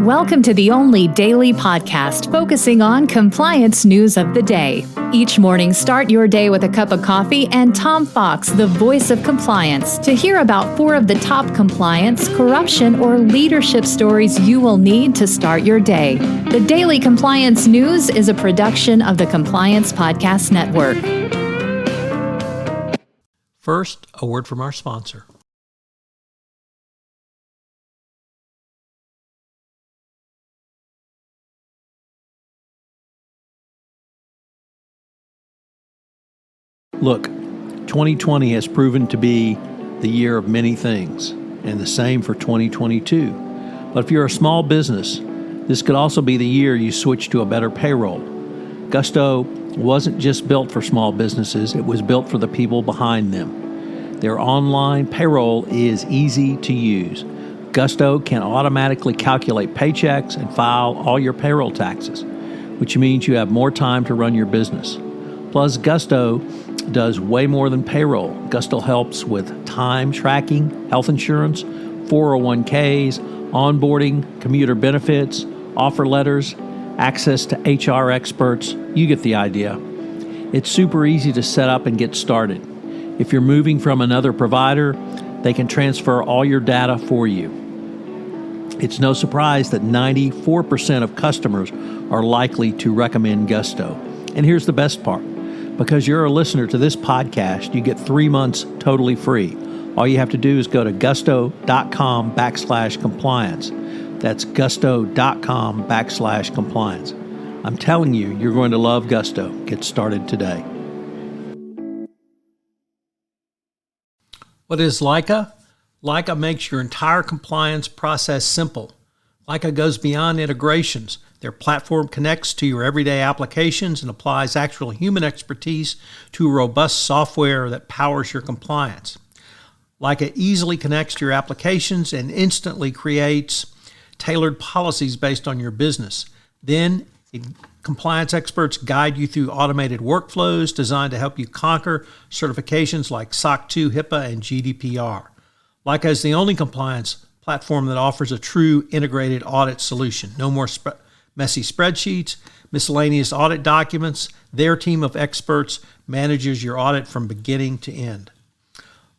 Welcome to the only daily podcast focusing on compliance news of the day. Each morning, start your day with a cup of coffee and Tom Fox, the voice of compliance, to hear about 4 of the top compliance, corruption, or leadership stories you will need to start your day. The Daily Compliance News is a production of the Compliance Podcast Network. First, a word from our sponsor. Look, 2020 has proven to be the year of many things, and the same for 2022. But if you're a small business, this could also be the year you switch to a better payroll. Gusto wasn't just built for small businesses, it was built for the people behind them. Their online payroll is easy to use. Gusto can automatically calculate paychecks and file all your payroll taxes, which means you have more time to run your business. Plus, Gusto does way more than payroll. Gusto helps with time tracking, health insurance, 401ks, onboarding, commuter benefits, offer letters, access to HR experts. You get the idea. It's super easy to set up and get started. If you're moving from another provider, they can transfer all your data for you. It's no surprise that 94% of customers are likely to recommend Gusto. And here's the best part. Because you're a listener to this podcast, you get 3 months totally free. All you have to do is go to gusto.com/compliance. That's gusto.com/compliance. I'm telling you, you're going to love Gusto. Get started today. What is Leica? Leica makes your entire compliance process simple. Leica goes beyond integrations. Their platform connects to your everyday applications and applies actual human expertise to robust software that powers your compliance. Leica easily connects to your applications and instantly creates tailored policies based on your business. Then, compliance experts guide you through automated workflows designed to help you conquer certifications like SOC 2, HIPAA, and GDPR. Leica is the only compliance platform that offers a true integrated audit solution. No more messy spreadsheets, miscellaneous audit documents. Their team of experts manages your audit from beginning to end.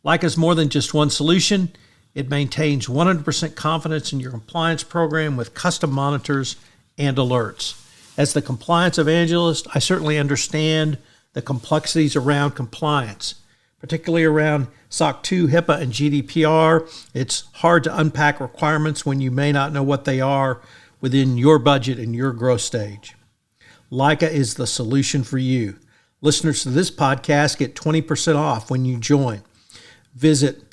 Leica is more than just one solution. It maintains 100% confidence in your compliance program with custom monitors and alerts. As the compliance evangelist, I certainly understand the complexities around compliance, particularly around SOC 2, HIPAA, and GDPR. It's hard to unpack requirements when you may not know what they are within your budget and your growth stage. Leica is the solution for you. Listeners to this podcast get 20% off when you join. Visit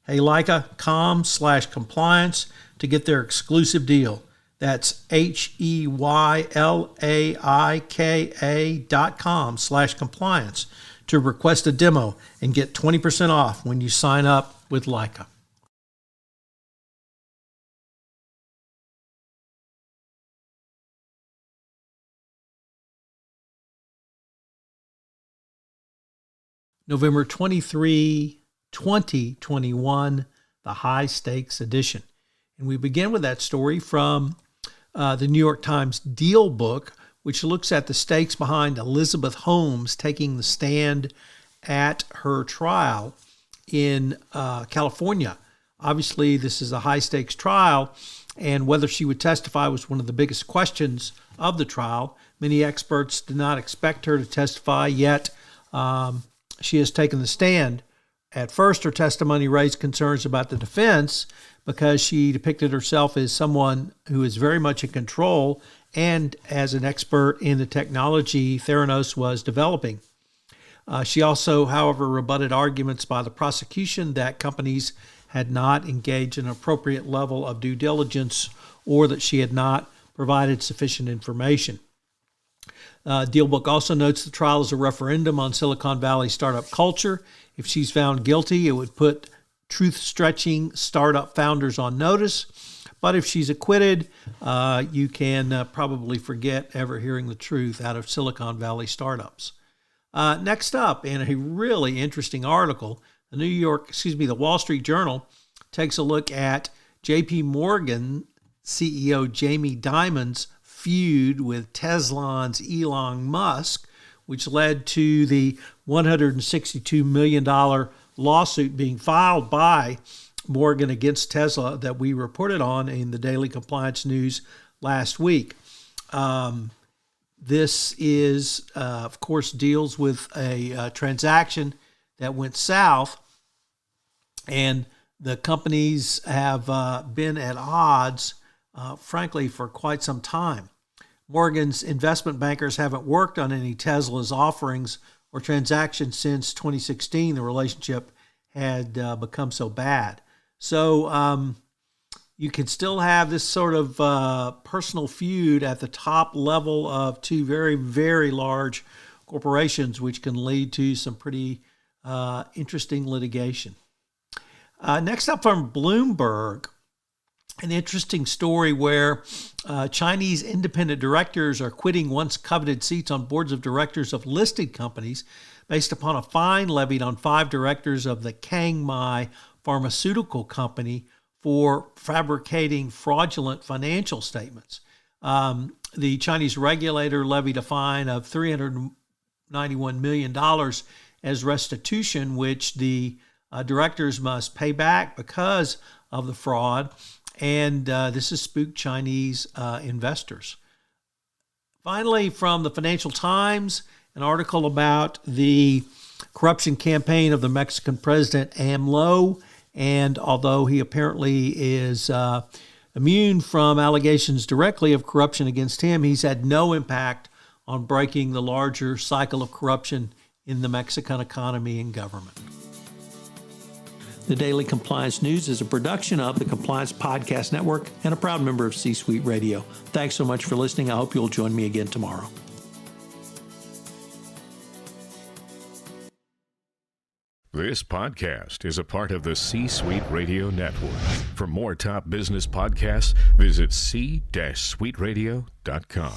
heyleica.com/compliance to get their exclusive deal. That's HEYLAIKA.com/compliance to request a demo and get 20% off when you sign up with Leica. November 23, 2021, the High Stakes Edition. And we begin with that story from the New York Times Deal Book, which looks at the stakes behind Elizabeth Holmes taking the stand at her trial in California. Obviously, this is a high-stakes trial, and whether she would testify was one of the biggest questions of the trial. Many experts did not expect her to testify, yet she has taken the stand. At first, her testimony raised concerns about the defense because she depicted herself as someone who is very much in control and as an expert in the technology Theranos was developing. She also, however, rebutted arguments by the prosecution that companies had not engaged in an appropriate level of due diligence or that she had not provided sufficient information. Dealbook also notes the trial is a referendum on Silicon Valley startup culture. If she's found guilty, it would put truth-stretching startup founders on notice. But if she's acquitted, you can probably forget ever hearing the truth out of Silicon Valley startups. Next up, in a really interesting article, the Wall Street Journal takes a look at J.P. Morgan CEO Jamie Dimon's feud with Tesla's Elon Musk, which led to the $162 million lawsuit being filed by Morgan against Tesla that we reported on in the Daily Compliance News last week. This is, of course, deals with a transaction that went south, and the companies have been at odds, frankly, for quite some time. Morgan's investment bankers haven't worked on any Tesla's offerings or transactions since 2016. The relationship had become so bad. So you can still have this sort of personal feud at the top level of two very, very large corporations, which can lead to some pretty interesting litigation. Next up from Bloomberg, an interesting story where Chinese independent directors are quitting once coveted seats on boards of directors of listed companies based upon a fine levied on 5 directors of the Kangmai pharmaceutical company for fabricating fraudulent financial statements. The Chinese regulator levied a fine of $391 million as restitution, which the directors must pay back because of the fraud, and this has spooked Chinese investors. Finally, from the Financial Times, an article about the corruption campaign of the Mexican president AMLO, and although he apparently is immune from allegations directly of corruption against him, he's had no impact on breaking the larger cycle of corruption in the Mexican economy and government. The Daily Compliance News is a production of the Compliance Podcast Network and a proud member of C-Suite Radio. Thanks so much for listening. I hope you'll join me again tomorrow. This podcast is a part of the C-Suite Radio Network. For more top business podcasts, visit c-suiteradio.com.